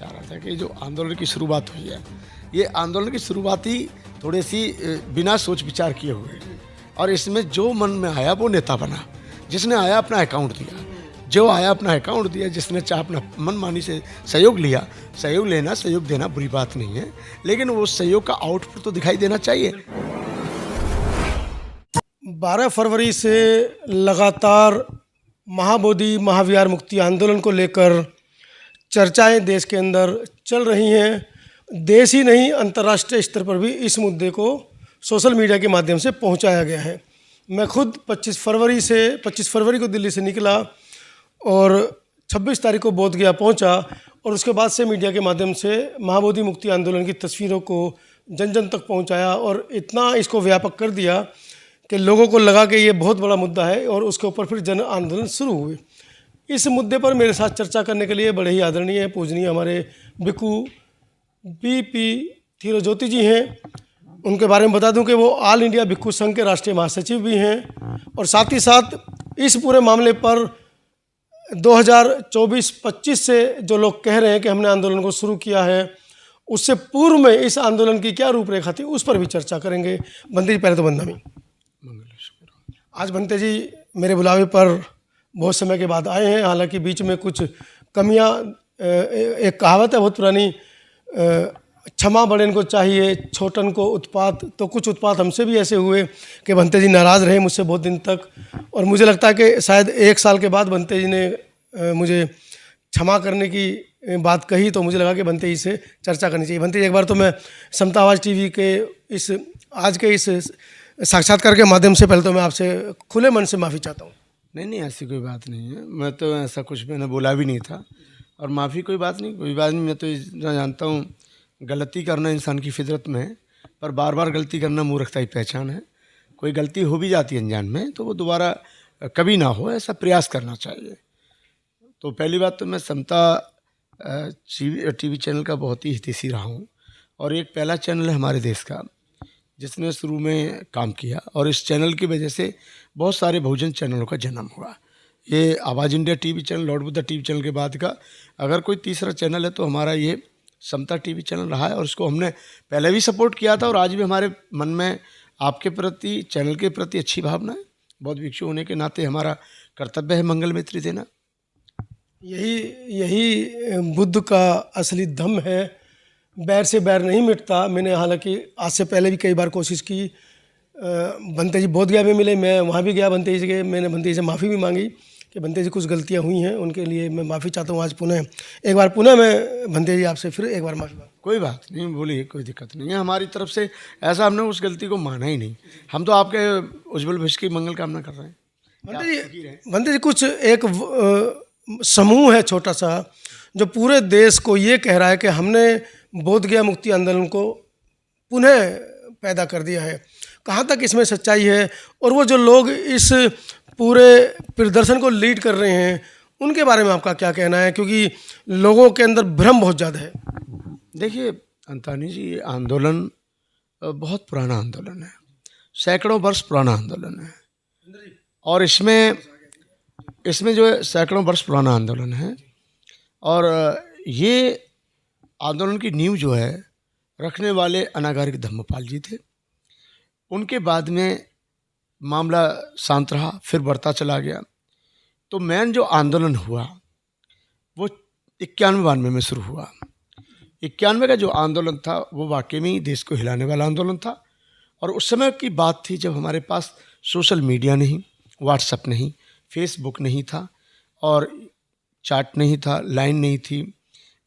चाह रहा था कि जो आंदोलन की शुरुआत हुई है, ये आंदोलन की शुरुआत ही थोड़ी सी बिना सोच विचार किए हुए, और इसमें जो मन में आया वो नेता बना। जिसने आया अपना अकाउंट दिया, जो आया अपना अकाउंट दिया, जिसने चाह अपना मनमानी से सहयोग लिया। सहयोग लेना, सहयोग देना बुरी बात नहीं है, लेकिन वो सहयोग का आउटपुट तो दिखाई देना चाहिए। 12 फरवरी से लगातार महाबोधि महाविहार मुक्ति आंदोलन को लेकर चर्चाएं देश के अंदर चल रही हैं। देश ही नहीं, अंतर्राष्ट्रीय स्तर पर भी इस मुद्दे को सोशल मीडिया के माध्यम से पहुंचाया गया है। मैं खुद 25 फरवरी को दिल्ली से निकला और 26 तारीख को बोधगया पहुंचा, और उसके बाद से मीडिया के माध्यम से महाबोधि मुक्ति आंदोलन की तस्वीरों को जन जन तक पहुंचाया और इतना इसको व्यापक कर दिया कि लोगों को लगा कि ये बहुत बड़ा मुद्दा है, और उसके ऊपर फिर जन आंदोलन शुरू हुए। इस मुद्दे पर मेरे साथ चर्चा करने के लिए बड़े ही आदरणीय पूजनीय हमारे भिक्खू पी थिरोज्योति जी हैं। उनके बारे में बता दूं कि वो ऑल इंडिया भिक्खू संघ के राष्ट्रीय महासचिव भी हैं, और साथ ही साथ इस पूरे मामले पर 2024-25 से जो लोग कह रहे हैं कि हमने आंदोलन को शुरू किया है, उससे पूर्व में इस आंदोलन की क्या रूपरेखा थी, उस पर भी चर्चा करेंगे। बंते जी, पहले तो बंदमी। आज बंते जी मेरे बुलावे पर बहुत समय के बाद आए हैं, हालांकि बीच में कुछ कमियां, एक कहावत है बहुत पुरानी, क्षमा बड़ेन को चाहिए छोटन को उत्पात। तो कुछ उत्पात हमसे भी ऐसे हुए कि बंते जी नाराज़ रहे मुझसे बहुत दिन तक, और मुझे लगता है कि शायद 1 साल के बाद बंते जी ने मुझे क्षमा करने की बात कही, तो मुझे लगा कि बंते जी से चर्चा करनी चाहिए। बंते जी, एक बार तो मैं समता आवाज़ टीवी के आज के इस साक्षात्कार के माध्यम से पहले तो मैं आपसे खुले मन से माफ़ी चाहता हूँ। नहीं, ऐसी कोई बात नहीं है। मैं तो ऐसा कुछ मैंने बोला भी नहीं था, और माफ़ी कोई बात नहीं। मैं तो इतना जानता हूँ, गलती करना इंसान की फितरत में है, पर बार बार गलती करना मूर्खता की पहचान है। कोई गलती हो भी जाती है अनजान में, तो वो दोबारा कभी ना हो, ऐसा प्रयास करना चाहिए। तो पहली बात तो मैं समता टीवी चैनल का बहुत ही हितैषी रहा हूँ, और एक पहला चैनल है हमारे देश का जिसने शुरू में काम किया, और इस चैनल की वजह से बहुत सारे बहुजन चैनलों का जन्म हुआ। ये आवाज़ India TV channel, Lord Buddha TV channel के बाद का अगर कोई तीसरा चैनल है तो हमारा ये समता टीवी चैनल रहा है, और उसको हमने पहले भी सपोर्ट किया था, और आज भी हमारे मन में आपके प्रति, चैनल के प्रति अच्छी भावना है। बौद्ध भिक्षु होने के नाते हमारा कर्तव्य है मंगल मैत्री देना। यही बुद्ध का असली दम है, बैर से बैर नहीं मिटता। मैंने हालांकि आज से पहले भी कई बार कोशिश की, बंते जी बोधगया में मिले, मैं वहाँ भी गया बंते जी के, मैंने बंते जी से माफ़ी भी मांगी कि बंते जी कुछ गलतियाँ हुई हैं, उनके लिए मैं माफ़ी चाहता हूँ। आज एक बार पुनः मैं बंते जी आपसे फिर एक बार माफ़ी मांग। कोई बात नहीं, बोलिए, कोई दिक्कत नहीं है। हमारी तरफ से ऐसा हमने उस गलती को माना ही नहीं। हम तो आपके उज्जवल भविष्य की मंगल कामना कर रहे हैं। बंते जी कुछ एक समूह है छोटा सा, जो पूरे देश को ये कह रहा है कि हमने बोधगया मुक्ति आंदोलन को पुनः पैदा कर दिया है। कहाँ तक इसमें सच्चाई है, और वो जो लोग इस पूरे प्रदर्शन को लीड कर रहे हैं उनके बारे में आपका क्या कहना है, क्योंकि लोगों के अंदर भ्रम बहुत ज़्यादा है। देखिए अंतानी जी, ये आंदोलन बहुत पुराना आंदोलन है, सैकड़ों वर्ष पुराना आंदोलन है, और इसमें जो है सैकड़ों वर्ष पुराना आंदोलन है, और ये आंदोलन की नींव जो है रखने वाले अनागारिक धम्मपाल जी थे। उनके बाद में मामला शांत रहा, फिर बढ़ता चला गया। तो मेन जो आंदोलन हुआ वो 91-92 में शुरू हुआ। 91 का जो आंदोलन था वो वाकई में ही देश को हिलाने वाला आंदोलन था, और उस समय की बात थी जब हमारे पास सोशल मीडिया नहीं, व्हाट्सएप नहीं, फेसबुक नहीं था, और चैट नहीं था, लाइन नहीं थी,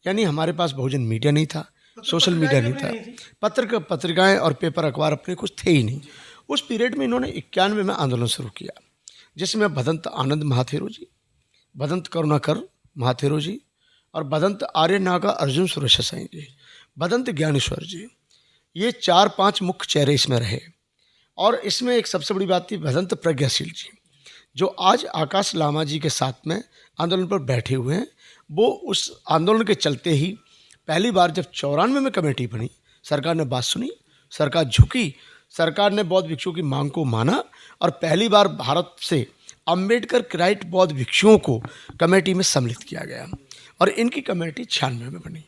यानी हमारे पास बहुजन मीडिया नहीं था, सोशल मीडिया नहीं था, पत्रिकाएं और पेपर अखबार अपने कुछ थे ही नहीं। उस पीरियड में इन्होंने 91 में आंदोलन शुरू किया, जिसमें भदंत आनंद महाथेरो जी, भदंत करुणाकर महाथेरो जी, और भदंत आर्य नागा अर्जुन सुरेश साईं जी, भदंत ज्ञानेश्वर जी, ये 4-5 मुख्य चेहरे इसमें रहे। और इसमें एक सबसे बड़ी बात थी भदंत प्रज्ञाशील जी, जो आज आकाश लामा जी के साथ में आंदोलन पर बैठे हुए हैं। वो उस आंदोलन के चलते ही पहली बार जब 94 में कमेटी बनी, सरकार ने बात सुनी, सरकार झुकी, सरकार ने बौद्ध भिक्षुओं की मांग को माना, और पहली बार भारत से अम्बेडकर क्राइट बौद्ध भिक्षुओं को कमेटी में सम्मिलित किया गया, और इनकी कमेटी 96 में बनी।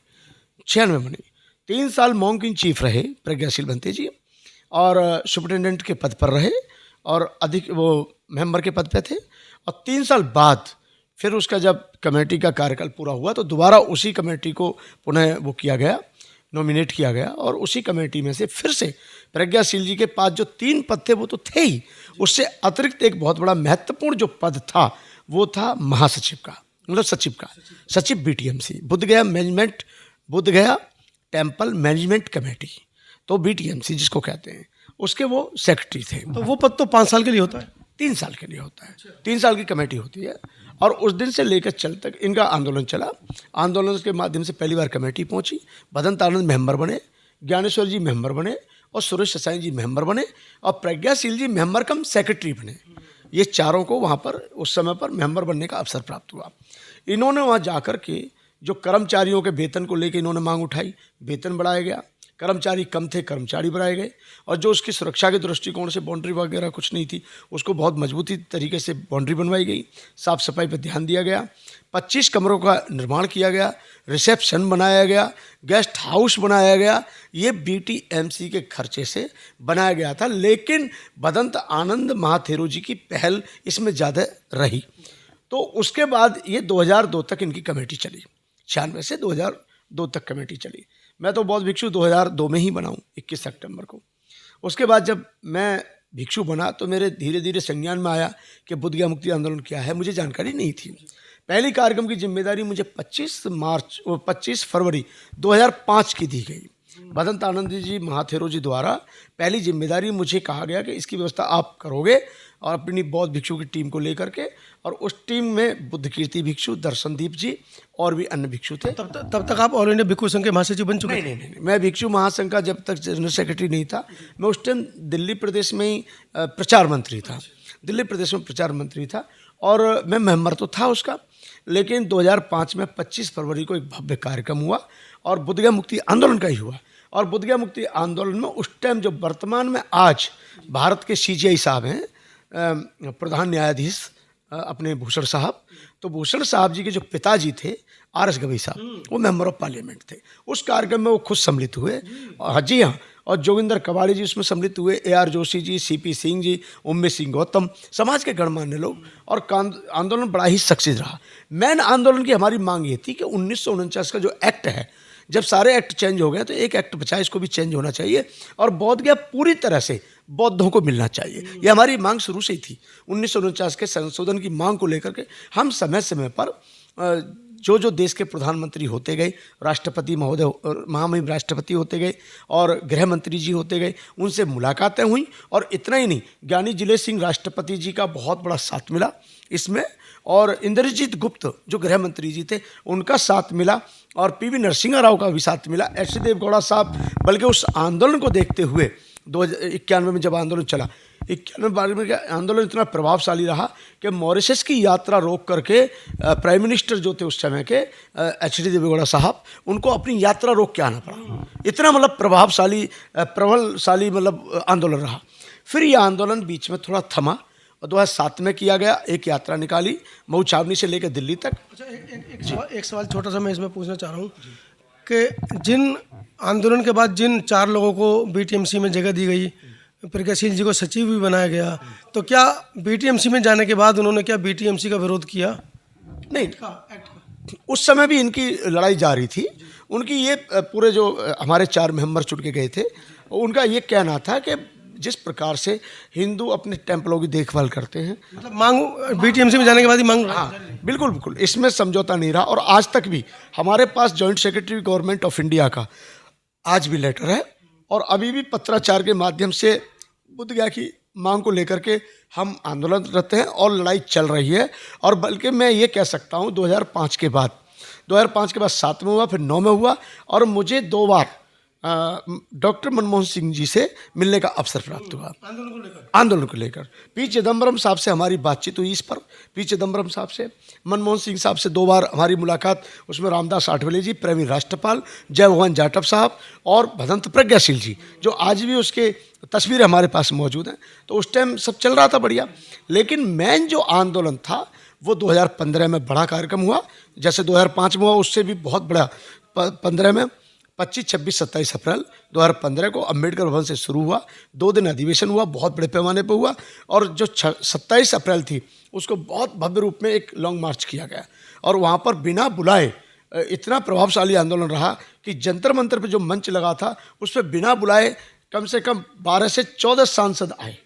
96 बनी। 3 साल मॉन्क इन चीफ रहे प्रज्ञाशील भंते जी, और सुपरिटेंडेंट के पद पर रहे, और अधिक वो मेंबर के पद पे थे। और 3 साल बाद फिर उसका जब कमेटी का कार्यकाल पूरा हुआ तो दोबारा उसी कमेटी को पुनः वो किया गया, नॉमिनेट किया गया, और उसी कमेटी में से फिर से प्रज्ञाशील जी के पास जो 3 पद थे वो तो थे ही, उससे अतिरिक्त एक बहुत बड़ा महत्वपूर्ण जो पद था वो था महासचिव का, मतलब सचिव का, सचिव BTMC, Bodh Gaya management, Bodh Gaya temple management committee, तो बीटीएमसी जिसको कहते हैं, उसके वो सेक्रेटरी थे। तो वो पद तो 5 साल के लिए होता है? 3 साल के लिए होता है, 3 साल की कमेटी होती है। और उस दिन से लेकर चल तक इनका आंदोलन चला। आंदोलन के माध्यम से पहली बार कमेटी पहुंची, भदंत आनंद मेंबर बने, ज्ञानेश्वर जी मेंबर बने, और सुरेश ससाई जी मेंबर बने, और प्रज्ञाशील जी मेंबर कम सेक्रेटरी बने। ये चारों को वहाँ पर उस समय पर मेंबर बनने का अवसर प्राप्त हुआ। इन्होंने वहाँ जाकर के जो कर्मचारियों के वेतन को लेकर इन्होंने मांग उठाई, वेतन बढ़ाया गया, कर्मचारी कम थे, कर्मचारी बढ़ाए गए, और जो उसकी सुरक्षा के दृष्टिकोण से बाउंड्री वगैरह कुछ नहीं थी, उसको बहुत मजबूती तरीके से बाउंड्री बनवाई गई, साफ सफाई पर ध्यान दिया गया, 25 कमरों का निर्माण किया गया, रिसेप्शन बनाया गया, गेस्ट हाउस बनाया गया। ये बीटीएमसी के खर्चे से बनाया गया था, लेकिन भदंत आनंद महाथेरो जी की पहल इसमें ज़्यादा रही। तो उसके बाद ये 2002 तक इनकी कमेटी चली, 96 से 2002 तक कमेटी चली। मैं तो बौद्ध भिक्षु 2002 में ही बना हूँ, 21 सितंबर को। उसके बाद जब मैं भिक्षु बना तो मेरे धीरे धीरे संज्ञान में आया कि बोधगया मुक्ति आंदोलन क्या है, मुझे जानकारी नहीं थी। पहली कार्यक्रम की जिम्मेदारी मुझे 25 फरवरी 2005 की दी गई। भदंत आनंद जी महाथेरो जी द्वारा पहली जिम्मेदारी मुझे कहा गया कि इसकी व्यवस्था आप करोगे, और अपनी बौद्ध भिक्षु की टीम को लेकर के, और उस टीम में बुद्ध कीर्ति भिक्षु, दर्शनदीप जी और भी अन्य भिक्षु थे। तब तक आप ऑल इंडिया भिक्षु संघ के महासचिव बन चुके? नहीं, मैं भिक्षु महासंघ का जब तक जनरल सेक्रेटरी नहीं था। मैं उस टाइम दिल्ली प्रदेश में ही प्रचार मंत्री था, दिल्ली प्रदेश में प्रचार मंत्री था, और मैं मेंबर तो था उसका। लेकिन 2005 में 25 फरवरी को एक भव्य कार्यक्रम हुआ, और बोधगया मुक्ति आंदोलन का ही हुआ। और बोधगया मुक्ति आंदोलन में उस टाइम जो वर्तमान में आज भारत के सीजीआई साहब हैं, प्रधान न्यायाधीश अपने भूषण साहब, तो भूषण साहब जी के जो पिताजी थे आर.एस. गवई साहब, वो मेंबर ऑफ पार्लियामेंट थे। उस कार्यक्रम में वो खुद सम्मिलित हुए, और जी हाँ, और जोगिंदर कबाड़ी जी उसमें सम्मिलित हुए, A.R. जोशी जी, C.P. सिंह जी, उम्मे सिंह गौतम, समाज के गणमान्य लोग। और आंदोलन बड़ा ही सक्सेस रहा। मेन आंदोलन की हमारी मांग ये थी कि 1949 का जो एक्ट है, जब सारे एक्ट चेंज हो गए तो एक एक्ट बचा, इसको भी चेंज होना चाहिए, और बोधगया पूरी तरह से बौद्धों को मिलना चाहिए। ये हमारी मांग शुरू से ही थी। 1949 के संशोधन की मांग को लेकर के हम समय समय पर जो देश के प्रधानमंत्री होते गए, राष्ट्रपति महोदय, महामहिम राष्ट्रपति होते गए, और गृह मंत्री जी होते गए, उनसे मुलाकातें हुई। और इतना ही नहीं, ज्ञानी जिले सिंह राष्ट्रपति जी का बहुत बड़ा साथ मिला इसमें, और इंद्रजीत गुप्त जो गृह मंत्री जी थे उनका साथ मिला, और पीवी नरसिंह राव का भी साथ मिला, एच.डी. देवगौड़ा साहब। बल्कि उस आंदोलन को देखते हुए 1991 में जब आंदोलन चला, 91 में आंदोलन इतना प्रभावशाली रहा कि मॉरिशस की यात्रा रोक करके प्राइम मिनिस्टर जो थे उस समय के एच.डी. देवगौड़ा साहब, उनको अपनी यात्रा रोक के आना पड़ा। इतना मतलब प्रबलशाली मतलब आंदोलन रहा। फिर ये आंदोलन बीच में थोड़ा थमा, और 2007 में किया गया, एक यात्रा निकाली मऊ छावनी से लेकर दिल्ली तक। अच्छा, एक सवाल छोटा सा मैं इसमें पूछना चाह रहा हूँ कि जिन आंदोलन के बाद जिन 4 लोगों को बीटीएमसी में जगह दी गई, प्रज्ञाशील जी को सचिव भी बनाया गया, तो क्या बीटीएमसी में जाने के बाद उन्होंने क्या बीटीएमसी का विरोध किया? नहीं, उस समय भी इनकी लड़ाई जारी थी। उनकी ये पूरे जो हमारे 4 मेंबर चुन के गए थे, उनका ये कहना था कि जिस प्रकार से हिंदू अपने टेम्पलों की देखभाल करते हैं, मतलब मांग बीटीएमसी में जाने के बाद ही मांग। हाँ, बिल्कुल बिल्कुल, इसमें समझौता नहीं रहा। और आज तक भी हमारे पास joint secretary government of India का आज भी लेटर है, और अभी भी पत्राचार के माध्यम से बोधगया की मांग को लेकर के हम आंदोलनरत हैं, और लड़ाई चल रही है। और बल्कि मैं ये कह सकता हूँ 2005 के बाद 7 में हुआ, फिर 9 में हुआ, और मुझे 2 बार डॉक्टर मनमोहन सिंह जी से मिलने का अवसर प्राप्त हुआ आंदोलन को लेकर। पी चिदम्बरम साहब से हमारी बातचीत हुई इस पर, पी चिदम्बरम साहब से, मनमोहन सिंह साहब से 2 बार हमारी मुलाकात, उसमें रामदास आठवले जी, प्रवीण राष्ट्रपाल, जय भगवान जाटव साहब, और भदंत प्रज्ञाशील जी, जो आज भी उसके तस्वीरें हमारे पास मौजूद हैं। तो उस टाइम सब चल रहा था बढ़िया। लेकिन मेन जो आंदोलन था वो 2015 में बड़ा कार्यक्रम हुआ, जैसे 2005 में हुआ, उससे भी बहुत बड़ा 15 में 25, 26, 27 अप्रैल 2015 को अम्बेडकर भवन से शुरू हुआ। 2 दिन अधिवेशन हुआ, बहुत बड़े पैमाने पर हुआ। और जो 27 अप्रैल थी उसको बहुत भव्य रूप में एक लॉन्ग मार्च किया गया और वहाँ पर बिना बुलाए इतना प्रभावशाली आंदोलन रहा कि जंतर मंतर पे जो मंच लगा था उस पर बिना बुलाए कम से कम 12 से 14 सांसद आए।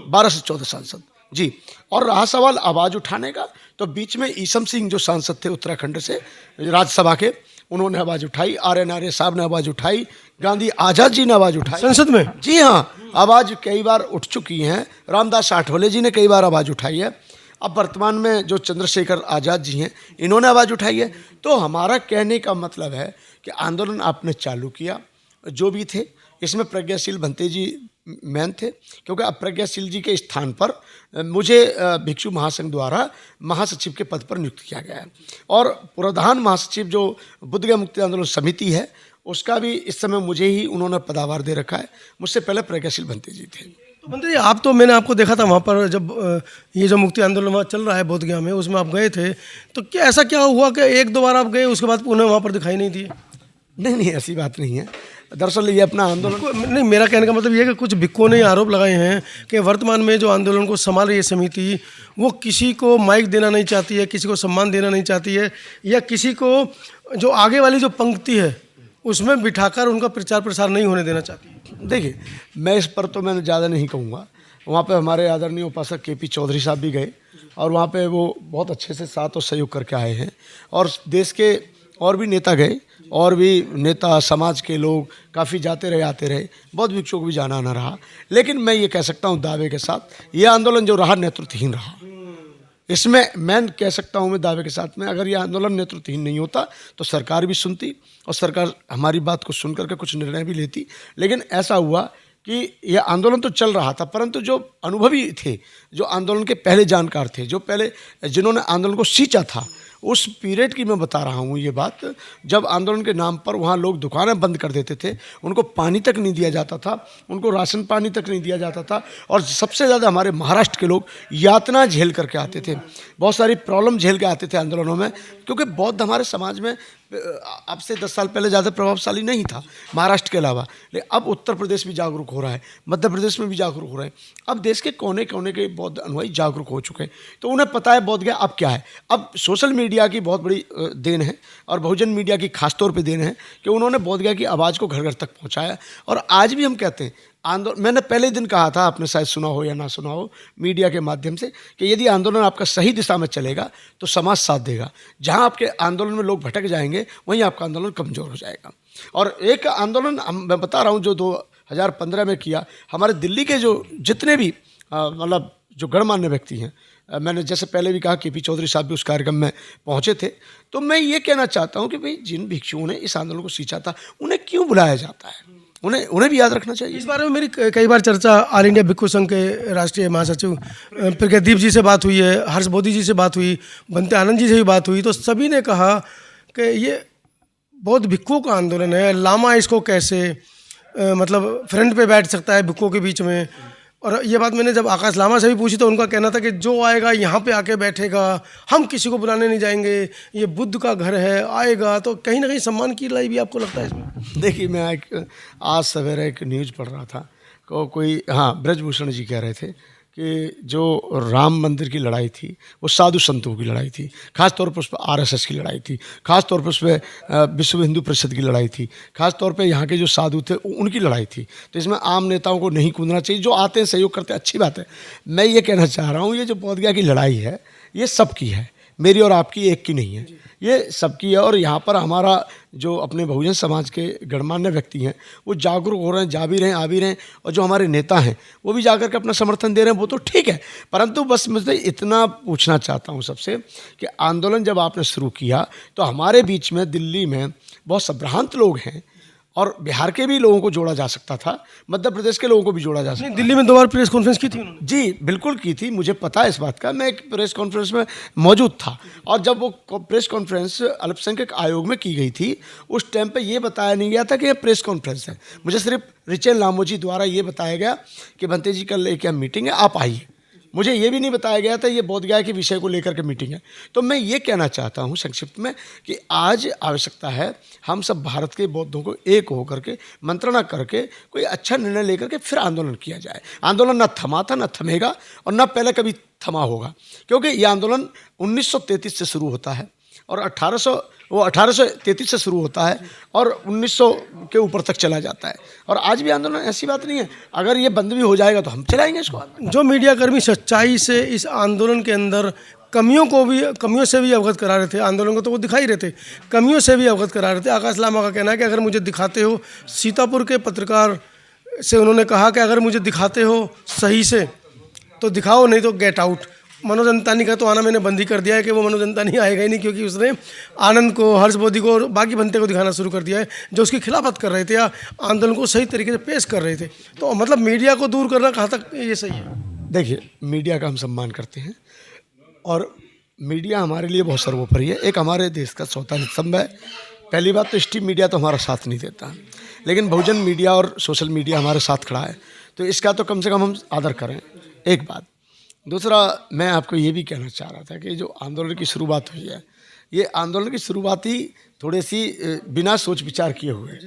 12 से 14 सांसद जी। और रहा सवाल आवाज़ उठाने का, तो बीच में ईसम सिंह जो सांसद थे उत्तराखंड से राज्यसभा के, उन्होंने आवाज़ उठाई। आर्यन आर्य साहब ने आवाज़ उठाई। गांधी आज़ाद जी ने आवाज़ उठाई संसद में। जी हाँ, आवाज़ कई बार उठ चुकी हैं। रामदास आठवले जी ने कई बार आवाज़ उठाई है। अब वर्तमान में जो चंद्रशेखर आज़ाद जी हैं, इन्होंने आवाज़ उठाई है। तो हमारा कहने का मतलब है कि आंदोलन आपने चालू किया, जो भी थे इसमें प्रज्ञाशील भंते जी मैन थे, क्योंकि अब प्रज्ञाशील जी के स्थान पर मुझे भिक्षु महासंघ द्वारा महासचिव के पद पर नियुक्त किया गया है। और प्रधान महासचिव जो बुद्धगया मुक्ति आंदोलन समिति है, उसका भी इस समय मुझे ही उन्होंने पदाभार दे रखा है। मुझसे पहले प्रज्ञाशील भंते जी थे। तो मंत्री जी, आप तो, मैंने आपको देखा था वहाँ पर जब ये जो मुक्ति आंदोलन वहाँ चल रहा है बोधगया में, उसमें आप गए थे, तो क्या ऐसा क्या हुआ कि 1-2 बार आप गए उसके बाद पुनः वहाँ पर दिखाई नहीं दिए? नहीं, ऐसी बात नहीं है। दरअसल ये अपना आंदोलन नहीं, मेरा कहने का मतलब ये है कि कुछ भिक्खुओं ने आरोप लगाए हैं कि वर्तमान में जो आंदोलन को संभाल रही है समिति, वो किसी को माइक देना नहीं चाहती है, किसी को सम्मान देना नहीं चाहती है, या किसी को जो आगे वाली जो पंक्ति है उसमें बिठाकर उनका प्रचार प्रसार नहीं होने देना चाहती है। देखिए, मैं इस पर तो मैंने ज़्यादा नहीं कहूँगा। वहाँ पे हमारे आदरणीय उपासक KP चौधरी साहब भी गए और वहाँ पे वो बहुत अच्छे से साथ और सहयोग करके आए हैं। और देश के और भी नेता गए, और भी नेता समाज के लोग काफ़ी जाते रहे आते रहे, बहुत भिक्षुओं को भी जाना आना रहा। लेकिन मैं ये कह सकता हूँ दावे के साथ, ये आंदोलन जो रहा नेतृत्वहीन रहा। इसमें मैं कह सकता हूँ मैं दावे के साथ में, अगर ये आंदोलन नेतृत्वहीन नहीं होता तो सरकार भी सुनती और सरकार हमारी बात को सुन करके कुछ निर्णय भी लेती। लेकिन ऐसा हुआ कि यह आंदोलन तो चल रहा था, परंतु जो अनुभवी थे, जो आंदोलन के पहले जानकार थे, जो पहले जिन्होंने आंदोलन को सींचा था, उस पीरियड की मैं बता रहा हूँ ये बात, जब आंदोलन के नाम पर वहाँ लोग दुकानें बंद कर देते थे, उनको पानी तक नहीं दिया जाता था, उनको राशन पानी तक नहीं दिया जाता था। और सबसे ज़्यादा हमारे महाराष्ट्र के लोग यातना झेल करके आते थे, बहुत सारी प्रॉब्लम झेल के आते थे आंदोलनों में, क्योंकि बौद्ध हमारे समाज में अब से 10 साल पहले ज़्यादा प्रभावशाली नहीं था महाराष्ट्र के अलावा। लेकिन अब उत्तर प्रदेश भी जागरूक हो रहा है, मध्य प्रदेश में भी जागरूक हो रहे हैं। अब देश के कोने कोने के बौद्ध अनुयायी जागरूक हो चुके हैं, तो उन्हें पता है बोधगया अब क्या है। अब सोशल मीडिया की बहुत बड़ी देन है और बहुजन मीडिया की खासतौर पर देन है कि उन्होंने बोधगया की आवाज़ को घर घर तक पहुँचाया। और आज भी हम कहते हैं आंदोलन, मैंने पहले दिन कहा था, आपने शायद सुना हो या ना सुना हो मीडिया के माध्यम से, कि यदि आंदोलन आपका सही दिशा में चलेगा तो समाज साथ देगा। जहां आपके आंदोलन में लोग भटक जाएंगे वहीं आपका आंदोलन कमज़ोर हो जाएगा। और एक आंदोलन मैं बता रहा हूं जो 2015 में किया, हमारे दिल्ली के जो जितने भी मतलब जो गणमान्य व्यक्ति हैं, मैंने जैसे पहले भी कहा KP चौधरी साहब भी उस कार्यक्रम में पहुँचे थे, तो मैं ये कहना चाहता हूँ कि भाई जिन भिक्षुओं ने इस आंदोलन को सींचा था उन्हें क्यों बुलाया जाता है, उन्हें भी याद रखना चाहिए। इस बारे में मेरी कई बार चर्चा ऑल इंडिया भिक्षु संघ के राष्ट्रीय महासचिव प्रज्ञादीप जी से बात हुई है, हर्ष बोधी जी से बात हुई, बनते आनंद जी से भी बात हुई, तो सभी ने कहा कि ये बहुत भिक्षुओं का आंदोलन है, लामा इसको कैसे मतलब फ्रंट पे बैठ सकता है भिक्षुओं के बीच में। और ये बात मैंने जब आकाश लामा से भी पूछी तो उनका कहना था कि जो आएगा यहाँ पे आके बैठेगा, हम किसी को बुलाने नहीं जाएंगे, ये बुद्ध का घर है, आएगा। तो कहीं ना कहीं सम्मान की लड़ाई भी आपको लगता है इसमें? देखिए, मैं आज सवेरे एक न्यूज़ पढ़ रहा था, कोई ब्रजभूषण जी कह रहे थे कि जो राम मंदिर की लड़ाई थी वो साधु संतों की लड़ाई थी, खास तौर पर उस पर RSS की लड़ाई थी, खास तौर पर उस पर विश्व हिंदू परिषद की लड़ाई थी, खास तौर पे यहाँ के जो साधु थे उनकी लड़ाई थी। तो इसमें आम नेताओं को नहीं कूदना चाहिए, जो आते हैं सहयोग करते हैं, अच्छी बात है। मैं ये कहना चाह रहा हूँ, ये जो बोधगया की लड़ाई है ये सबकी है, मेरी और आपकी एक की नहीं है, ये सबकी है। और यहाँ पर हमारा जो अपने बहुजन समाज के गणमान्य व्यक्ति हैं वो जागरूक हो रहे हैं, जा भी रहे हैं, आ भी रहे हैं, और जो हमारे नेता हैं वो भी जाकर के अपना समर्थन दे रहे हैं, वो तो ठीक है। परंतु बस मुझे इतना पूछना चाहता हूँ सबसे कि आंदोलन जब आपने शुरू किया तो हमारे बीच में दिल्ली में बहुत संभ्रांत लोग हैं, और बिहार के भी लोगों को जोड़ा जा सकता था, मध्य प्रदेश के लोगों को भी जोड़ा जा सकता था। दिल्ली में 2 बार प्रेस कॉन्फ्रेंस की थी उन्होंने। जी बिल्कुल की थी, मुझे पता है इस बात का, मैं एक प्रेस कॉन्फ्रेंस में मौजूद था। और जब वो प्रेस कॉन्फ्रेंस अल्पसंख्यक आयोग में की गई थी, उस टाइम पे ये बताया नहीं गया था कि ये प्रेस कॉन्फ्रेंस है। मुझे सिर्फ रिचेन लामोजी द्वारा ये बताया गया कि भंते जी कल एक मीटिंग है, आप आइए। मुझे ये भी नहीं बताया गया था ये बोधगया के विषय को लेकर के मीटिंग है। तो मैं ये कहना चाहता हूँ संक्षिप्त में कि आज आवश्यकता है हम सब भारत के बौद्धों को एक होकर के मंत्रणा करके कोई अच्छा निर्णय लेकर के फिर आंदोलन किया जाए। आंदोलन न थमा था, न थमेगा और न पहले कभी थमा होगा, क्योंकि ये आंदोलन 1933 से शुरू होता है और 1833 से शुरू होता है और 1900 के ऊपर तक चला जाता है। और आज भी आंदोलन, ऐसी बात नहीं है, अगर ये बंद भी हो जाएगा तो हम चलाएंगे इसको। जो मीडिया कर्मी सच्चाई से इस आंदोलन के अंदर कमियों से भी अवगत करा रहे थे, आंदोलन को तो वो दिखा ही रहे थे, कमियों से भी अवगत करा रहे थे। आकाश लामा का कहना है कि अगर मुझे दिखाते हो, सीतापुर के पत्रकार से उन्होंने कहा कि अगर मुझे दिखाते हो सही से तो दिखाओ, नहीं तो गेट आउट। मनोज अंतानी का तो आना मैंने बंद ही कर दिया है कि वो मनोज अंतानी आएगा ही नहीं, क्योंकि उसने आनंद को, हर्ष बोधी को और बाकी बनते को दिखाना शुरू कर दिया है जो उसकी खिलाफत कर रहे थे या आंदोलन को सही तरीके से पेश कर रहे थे। तो मतलब मीडिया को दूर करना कहाँ तक ये सही है? देखिए, मीडिया का हम सम्मान करते हैं और मीडिया हमारे लिए बहुत सर्वोपरि है, एक हमारे देश का चौथा स्तंभ है। पहली बात तो स्ट्रीम मीडिया तो हमारा साथ नहीं देता, लेकिन बहुजन मीडिया और सोशल मीडिया हमारे साथ खड़ा है, तो इसका तो कम से कम हम आदर करें, एक बात। दूसरा, मैं आपको ये भी कहना चाह रहा था कि जो आंदोलन की शुरुआत हुई है, ये आंदोलन की शुरुआत ही थोड़ी सी बिना सोच विचार किए हुए,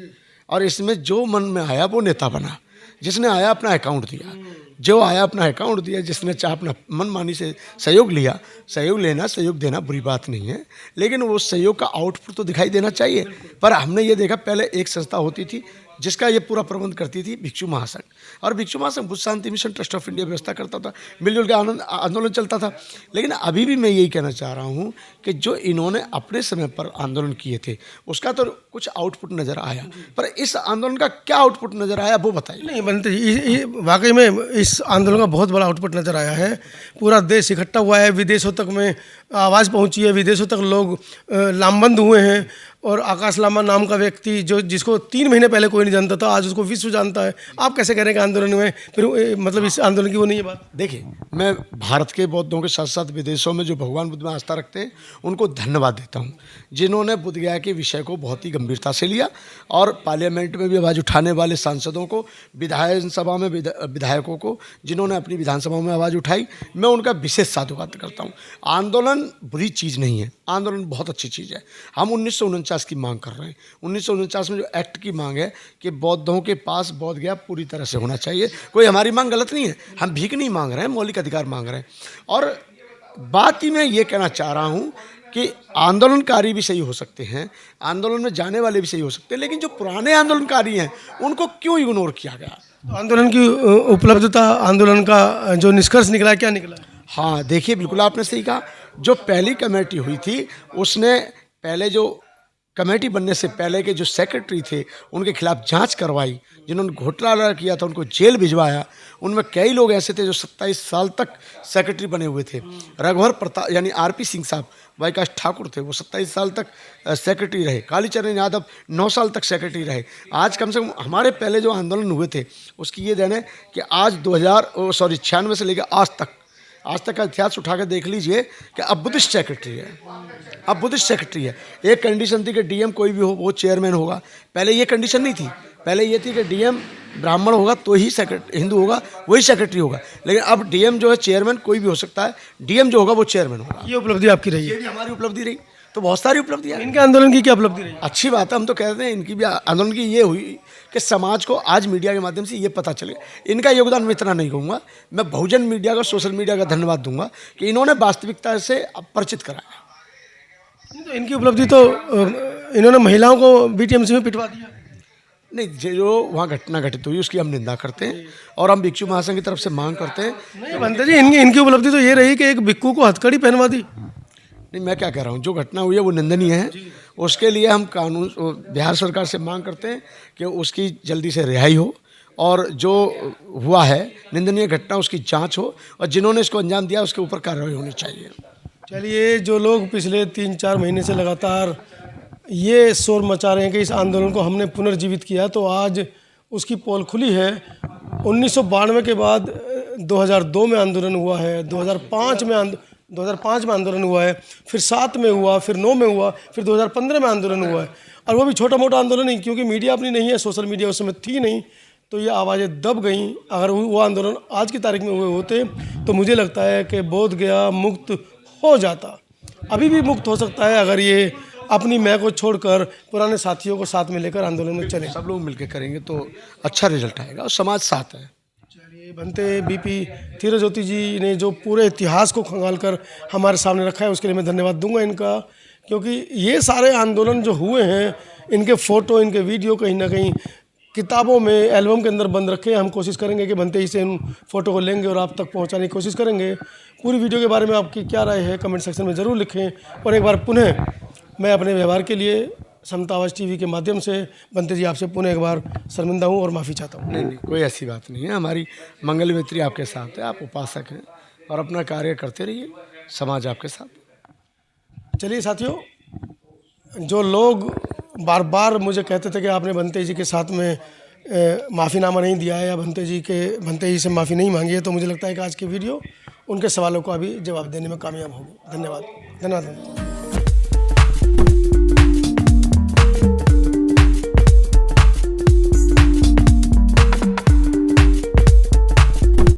और इसमें जो मन में आया वो नेता बना, जिसने आया अपना अकाउंट दिया, जो आया अपना अकाउंट दिया, जिसने चाहे अपना मनमानी से सहयोग लिया। सहयोग लेना, सहयोग देना बुरी बात नहीं है, लेकिन वो सहयोग का आउटपुट तो दिखाई देना चाहिए। पर हमने ये देखा, पहले एक संस्था होती थी जिसका ये पूरा प्रबंध करती थी भिक्षु महासंघ, और भिक्षु महासंघ बुद्ध शांति मिशन ट्रस्ट ऑफ इंडिया व्यवस्था करता था, मिलजुल के आंदोलन चलता था। लेकिन अभी भी मैं यही कहना चाह रहा हूँ कि जो इन्होंने अपने समय पर आंदोलन किए थे उसका तो कुछ आउटपुट नज़र आया, पर इस आंदोलन का क्या आउटपुट नज़र आया वो बताइए। नहीं बनते जी, वाकई में इस आंदोलन का बहुत बड़ा आउटपुट नज़र आया है। पूरा देश इकट्ठा हुआ है, विदेशों तक में आवाज़ पहुंची है, विदेशों तक लोग लामबंद हुए हैं। और आकाश लामा नाम का व्यक्ति जिसको 3 महीने पहले कोई नहीं जानता था, आज उसको विश्व जानता है। आप कैसे कह रहे हैं कि आंदोलन में फिर मतलब इस आंदोलन की वो नहीं है बात? देखिए, मैं भारत के बौद्धों के साथ साथ विदेशों में जो भगवान बुद्ध में आस्था रखते हैं उनको धन्यवाद देता हूँ, जिन्होंने बुद्ध गया के विषय को बहुत ही गंभीरता से लिया, और पार्लियामेंट में भी आवाज़ उठाने वाले सांसदों को, विधानसभा में विधायकों को जिन्होंने अपनी विधानसभा में आवाज़ उठाई, मैं उनका विशेष साधुवाद करता हूँ। आंदोलन बुरी चीज़ नहीं है, आंदोलन बहुत अच्छी चीज़ है। हम 1949 की मांग कर रहे हैं। 1949 में जो एक्ट की मांग है कि बौद्धों के पास बौद्ध गया पूरी तरह से होना चाहिए, कोई हमारी मांग गलत नहीं है, हम भीख नहीं मांग रहे हैं, मौलिक अधिकार मांग रहे हैं। और बात ही मैं ये कहना चाह रहा हूँ कि आंदोलनकारी भी सही हो सकते हैं, आंदोलन में जाने वाले भी सही हो सकते हैं, लेकिन जो पुराने आंदोलनकारी हैं उनको क्यों इग्नोर किया गया? आंदोलन की उपलब्धता, आंदोलन का जो निष्कर्ष निकला, क्या निकला? हाँ, देखिए, बिल्कुल आपने सही कहा। जो पहली कमेटी हुई थी उसने पहले जो कमेटी बनने से पहले के जो सेक्रेटरी थे उनके खिलाफ जांच करवाई, जिन्होंने घोटाला किया था उनको जेल भिजवाया। उनमें कई लोग ऐसे थे जो 27 साल तक सेक्रेटरी बने हुए थे। रघुवर प्रताप यानी आरपी सिंह साहब, वाईकाश ठाकुर थे, वो 27 साल तक सेक्रेटरी रहे। कालीचरण यादव 9 साल तक सेक्रेटरी रहे। आज कम से कम हमारे पहले जो आंदोलन हुए थे उसकी ये देन है कि आज 96 से लेकर आज तक का इतिहास उठा कर देख लीजिए कि अब बुद्धिस्ट सेक्रेटरी है, अब बुद्धिस्ट सेक्रेटरी है। एक कंडीशन थी कि डीएम कोई भी हो वो चेयरमैन होगा, पहले ये कंडीशन नहीं थी। पहले ये थी कि डीएम ब्राह्मण होगा तो ही हिंदू होगा, वही सेक्रेटरी होगा। लेकिन अब डीएम जो है चेयरमैन कोई भी हो सकता है, डीएम जो होगा वो चेयरमैन होगा। ये उपलब्धि आपकी रही है? ये भी हमारी उपलब्धि रही। तो बहुत सारी उपलब्धियाँ। इनके आंदोलन की क्या उपलब्धि रही? अच्छी बात है, हम तो कहते हैं इनकी भी आंदोलन की ये हुई कि समाज को आज मीडिया के माध्यम से ये पता चले। इनका योगदान मैं इतना नहीं कहूँगा, मैं बहुजन मीडिया का, सोशल मीडिया का धन्यवाद दूंगा कि इन्होंने वास्तविकता से परिचित कराया। तो इनकी उपलब्धि तो इन्होंने महिलाओं को बीटीएमसी में पिटवा दिया। नहीं, जो वहाँ घटना घटित हुई उसकी हम निंदा करते हैं और हम भिक्षु महासंघ की तरफ से मांग करते हैं। नहीं बनते जी, इनकी उपलब्धि तो ये रही कि एक भिक्षु को हथकड़ी पहनवा दी। नहीं, मैं क्या कह रहा हूँ, जो घटना हुई है वो निंदनीय है। उसके लिए हम बिहार सरकार से मांग करते हैं कि उसकी जल्दी से रिहाई हो, और जो हुआ है निंदनीय घटना उसकी जांच हो, और जिन्होंने इसको अंजाम दिया उसके ऊपर कार्रवाई होनी चाहिए। चलिए, जो लोग पिछले 3-4 महीने से लगातार ये शोर मचा रहे हैं कि इस आंदोलन को हमने पुनर्जीवित किया, तो आज उसकी पोल खुली है। 1992 के बाद 2002 में आंदोलन हुआ है, 2005 में आंदोलन हुआ है, फिर 7 में हुआ, फिर 9 में हुआ, फिर 2015 में आंदोलन हुआ है। और वो भी छोटा मोटा आंदोलन नहीं, क्योंकि मीडिया अपनी नहीं है, सोशल मीडिया उस समय थी नहीं, तो ये आवाज़ें दब गईं। अगर वो आंदोलन आज की तारीख में हुए होते तो मुझे लगता है कि बोध गया मुक्त हो जाता, अभी भी मुक्त हो सकता है अगर ये अपनी मैं को छोड़कर पुराने साथियों को साथ में लेकर आंदोलन में चले। सब लोग मिलकर करेंगे तो अच्छा रिजल्ट आएगा और समाज साथ है। चलिए, बनते बीपी धीरज्योति जी ने जो पूरे इतिहास को खंगाल कर हमारे सामने रखा है उसके लिए मैं धन्यवाद दूंगा इनका, क्योंकि ये सारे आंदोलन जो हुए हैं इनके फ़ोटो, इनके वीडियो कहीं ना कहीं किताबों में, एल्बम के अंदर बंद रखे हैं। हम कोशिश करेंगे कि बनते ही से इन फ़ोटो को लेंगे और आप तक पहुंचाने की कोशिश करेंगे। पूरी वीडियो के बारे में आपकी क्या राय है कमेंट सेक्शन में ज़रूर लिखें। और एक बार पुनः मैं अपने व्यवहार के लिए समता आवाज़ टीवी के माध्यम से बनते जी आपसे पुनः एक बार शर्मिंदा हूँ और माफ़ी चाहता हूँ। नहीं, कोई ऐसी बात नहीं है। हमारी मंगल मित्री आपके साथ है, आप उपासक हैं और अपना कार्य करते रहिए, समाज आपके साथ। चलिए साथियों, जो लोग बार बार मुझे कहते थे कि आपने बनते जी के साथ में माफ़ीनामा नहीं दिया है या बनते जी से माफ़ी नहीं मांगी है, तो मुझे लगता है कि आज की वीडियो उनके सवालों का भी जवाब देने में कामयाब होगी। धन्यवाद।